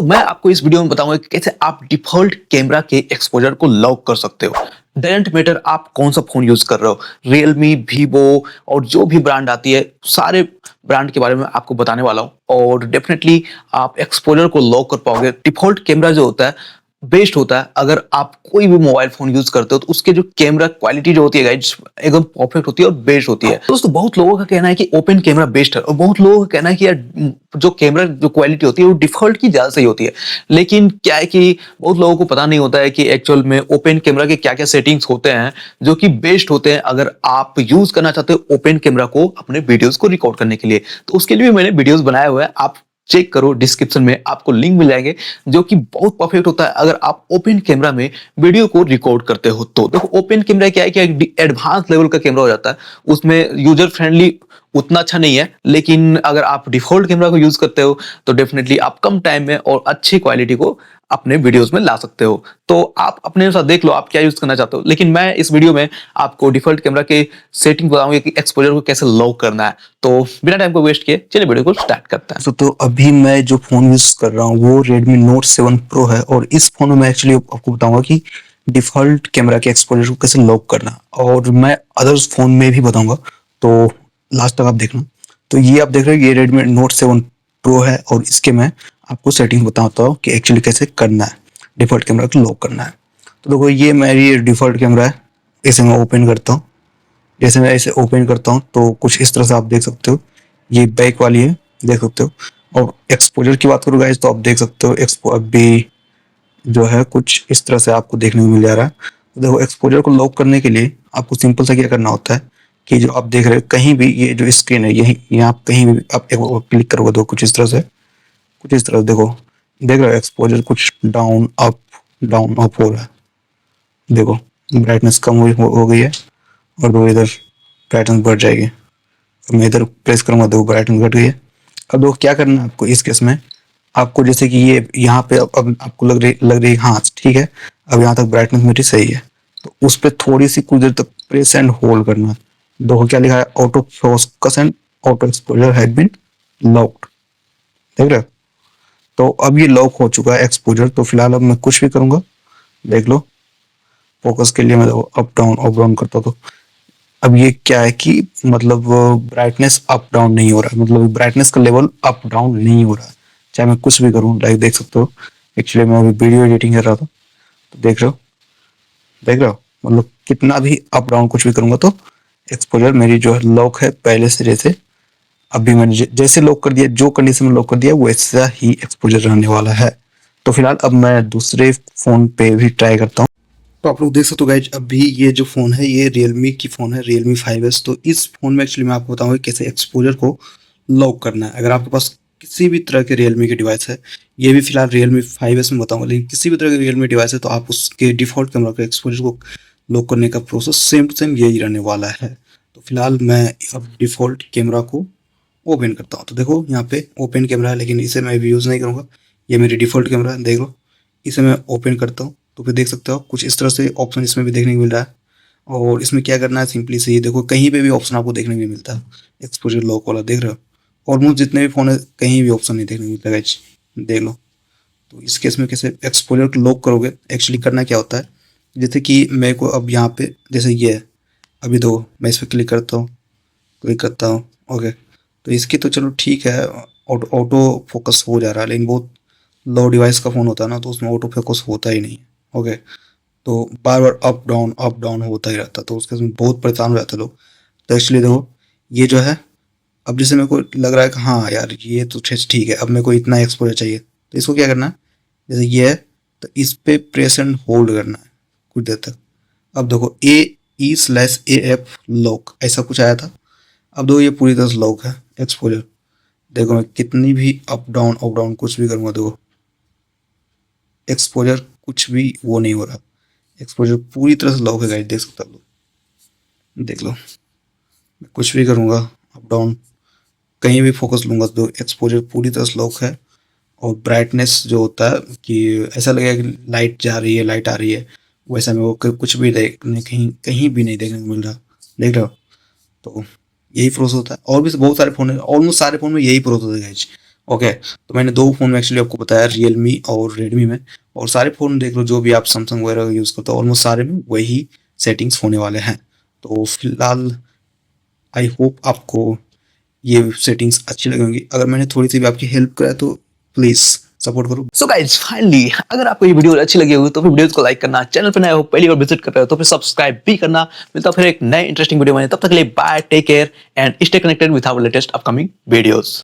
तो मैं आपको इस वीडियो में बताऊंगा कि कैसे आप डिफॉल्ट कैमरा के एक्सपोजर को लॉक कर सकते हो। डजंट मैटर आप कौन सा फोन यूज कर रहे हो, रियलमी, वीवो और जो भी ब्रांड आती है, सारे ब्रांड के बारे में आपको बताने वाला हूं। और डेफिनेटली आप एक्सपोजर को लॉक कर पाओगे। डिफॉल्ट कैमरा जो होता है बेस्ट होता है। अगर आप कोई भी मोबाइल फोन यूज करते हो तो उसके जो कैमरा क्वालिटी जो होती है गाइस, एकदम परफेक्ट होती है और बेस्ट होती है। दोस्तों, बहुत लोगों का कहना है कि ओपन कैमरा बेस्ट है और बहुत लोगों का कहना है कि यार जो कैमरा जो क्वालिटी होती है वो डिफॉल्ट की ज्यादा सही होती है। लेकिन क्या है कि बहुत लोगों को पता नहीं होता है कि एक्चुअल में ओपन कैमरा के क्या क्या सेटिंग्स होते हैं जो कि बेस्ट होते हैं अगर आप यूज करना चाहते हो ओपन कैमरा को अपने वीडियोस को रिकॉर्ड करने के लिए। तो उसके लिए भी मैंने वीडियोस बनाए हुए हैं, आप चेक करो, डिस्क्रिप्शन में आपको लिंक मिल जाएंगे, जो कि बहुत परफेक्ट होता है अगर आप ओपन कैमरा में वीडियो को रिकॉर्ड करते हो। तो देखो, ओपन कैमरा क्या है कि एडवांस लेवल का कैमरा हो जाता है, उसमें यूजर फ्रेंडली उतना अच्छा नहीं है। लेकिन अगर आप डिफॉल्ट कैमरा को यूज करते हो तो डेफिनेटली आप कम टाइम में और अच्छी क्वालिटी को अपने वीडियोस में ला सकते हो। तो आप अपने अनुसार देख लो आप क्या यूज करना चाहते हो। लेकिन मैं इस वीडियो में आपको डिफॉल्ट कैमरा के सेटिंग बताऊंगा कि एक्सपोजर को कैसे लॉक करना है। तो बिना टाइम को वेस्ट किए चलिए वीडियो को स्टार्ट करते हैं। तो अभी मैं जो फोन यूज कर रहा हूँ वो Redmi Note 7 Pro है और इस फोन में मैं एक्चुअली आपको बताऊंगा कि डिफॉल्ट कैमरा के एक्सपोजर को कैसे लॉक करना, और मैं अदर्स फोन में भी बताऊंगा, तो लास्ट तक आप देखना। तो ये आप देख रहे हो, ये Redmi Note 7 Pro है और इसके मैं आपको सेटिंग बताता हूँ कि एक्चुअली कैसे करना है, डिफॉल्ट कैमरा को लॉक करना है। तो देखो, ये मेरी डिफॉल्ट कैमरा है, इसे मैं ओपन करता हूँ। जैसे मैं इसे ओपन करता हूँ तो कुछ इस तरह से आप देख सकते हो, ये बैक वाली है, देख सकते हो। और एक्सपोजर की बात करूँ गाइस तो आप देख सकते हो एक्सपो अभी जो है कुछ इस तरह से आपको देखने को मिल जा रहा है। तो देखो, एक्सपोजर को लॉक करने के लिए आपको सिंपल सा क्या करना होता है कि जो आप देख रहे हो कहीं भी ये जो स्क्रीन है यही यहाँ कहीं भी आप एक क्लिक करोगे तो कुछ इस तरह से, कुछ इस तरह देखो, देख रहे हो एक्सपोजर कुछ डाउन अप हो रहा है। देखो, ब्राइटनेस कम हो गई है और दो इधर ब्राइटनेस बढ़ जाएगी। मैं इधर प्रेस करूंगा तो ब्राइटनेस घट गई है। अब देखो क्या करना है आपको इस केस में, आपको जैसे कि ये यहाँ पे अब आपको लग रही हाँ ठीक है, अब यहाँ तक ब्राइटनेस मेरी सही है, तो उस पर थोड़ी सी कुछ देर तक प्रेस एंड होल्ड करना है। देखो क्या लिखा है, auto focus and auto exposure has been locked, देख रहे हो। तो अब ये लॉक हो चुका है एक्सपोजर। तो फिलहाल अब मैं कुछ भी करूंगा, देख लो, फोकस के लिए मैं अप डाउन करता हूँ। तो अब ये क्या है कि मतलब ब्राइटनेस अप डाउन नहीं हो रहा है, मतलब ब्राइटनेस का लेवल अप डाउन नहीं हो रहा है, चाहे मैं कुछ भी करूं। लाइक देख सकते हो, एक्चुअली मैं अभी वीडियो एडिटिंग कर रहा था, तो देख रहे हो, देख रहे हो, मतलब कितना भी अप डाउन कुछ भी करूंगा तो एक्सपोजर मेरी जो है लॉक है पहले से। जैसे अभी मैंने जैसे लॉक कर दिया, जो कंडीशन में लॉक कर दिया वैसा ही एक्सपोजर रहने वाला है। तो फिलहाल अब मैं दूसरे फोन पे भी ट्राई करता हूँ। तो आप लोग देख सकते हो गाइज, अभी ये जो फ़ोन है ये रियलमी की फ़ोन है, रियलमी 5S। तो इस फ़ोन में एक्चुअली मैं आपको बताऊंगा कैसे एक्सपोजर को लॉक करना है। अगर आपके पास किसी भी तरह के रियलमी के डिवाइस है, ये भी फिलहाल रियलमी 5S में बताऊंगा, लेकिन किसी भी तरह के रियलमी डिवाइस है तो आप उसके डिफ़ॉल्ट कैमरा के एक्सपोजर को लॉक करने का प्रोसेस सेम टू सेम यही रहने वाला है। तो फिलहाल मैं अब डिफ़ॉल्ट कैमरा को ओपन करता हूँ। तो देखो यहाँ पे ओपन कैमरा है, लेकिन इसे मैं भी यूज़ नहीं करूँगा, ये मेरी डिफ़ॉल्ट कैमरा है, देख लो। इसे मैं ओपन करता हूँ तो फिर देख सकते हो कुछ इस तरह से ऑप्शन इसमें भी देखने को मिल रहा है। और इसमें क्या करना है, सिंपली से ये देखो, कहीं पे भी ऑप्शन आपको देखने को नहीं मिलता है एक्सपोजर लॉक वाला, देख रहे हो। ऑलमोस्ट जितने भी फ़ोन है कहीं भी ऑप्शन नहीं देखने को मिलता है, देख लो। तो इस केस में कैसे एक्सपोजर को लॉक करोगे, एक्चुअली करना क्या होता है, जैसे कि मेरे को अब यहाँ पे जैसे ये है, अभी दो मैं इस पर क्लिक करता हूँ, ओके। तो इसकी तो चलो ठीक है, ऑटो फोकस हो जा रहा है, लेकिन बहुत लो डिवाइस का फ़ोन होता है ना तो उसमें ऑटो फोकस होता ही नहीं, ओके। तो बार बार अप डाउन होता ही रहता, तो उसके उसमें बहुत परेशान हो जाते लोग। तो एक्चुअली देखो, ये जो है, अब जैसे मेरे को लग रहा है कि हाँ यार ये तो ठीक है, अब मेरे को इतना एक्सपोजर चाहिए, तो इसको क्या करना है, जैसे ये है तो इस पे प्रेस एंड होल्ड करना है कुछ देर तक। अब देखो AE/AF लॉक ऐसा कुछ आया था, अब देखो ये पूरी तरह से लॉक है एक्सपोजर। देखो मैं कितनी भी अप डाउन कुछ भी करूँगा, देखो एक्सपोजर कुछ भी वो नहीं हो रहा, एक्सपोजर पूरी तरह से लॉक है गाइस, देख सकते हो आप लोग, देख लो। मैं कुछ भी करूँगा अप डाउन, कहीं भी फोकस लूँगा तो एक्सपोजर पूरी तरह से लॉक है। और ब्राइटनेस जो होता है कि ऐसा लगेगा कि लाइट जा रही है लाइट आ रही है, वैसा में वो कुछ भी देखने कहीं कहीं भी नहीं देखने को मिल रहा, देख रहे हो। तो यही प्रोसेस होता है, और भी बहुत सारे फ़ोन है, ऑलमोस्ट सारे फ़ोन में यही प्रोसेस है गाइस। ओके, तो मैंने दो फ़ोन में एक्चुअली आपको बताया, रियलमी और रेडमी में, और सारे फ़ोन देख लो जो भी आप सैमसंग वगैरह यूज़ करते हो, ऑलमोस्ट सारे में वही सेटिंग्स होने वाले हैं। तो फिलहाल आई होप आपको ये सेटिंग्स अच्छी लगी होंगी। अगर मैंने थोड़ी सी भी आपकी हेल्प करा तो प्लीज़ सपोर्ट करो। सो गाइज फाइनली अगर आपको ये वीडियो अच्छी लगी होगी तो फिर वीडियोस को लाइक करना, चैनल पर नए हो पहली बार विजिट कर रहे हो तो फिर सब्सक्राइब भी करना। मिलता फिर एक नए इंटरेस्टिंग वीडियो में, तब तक के लिए bye, take care and stay connected with our latest upcoming videos.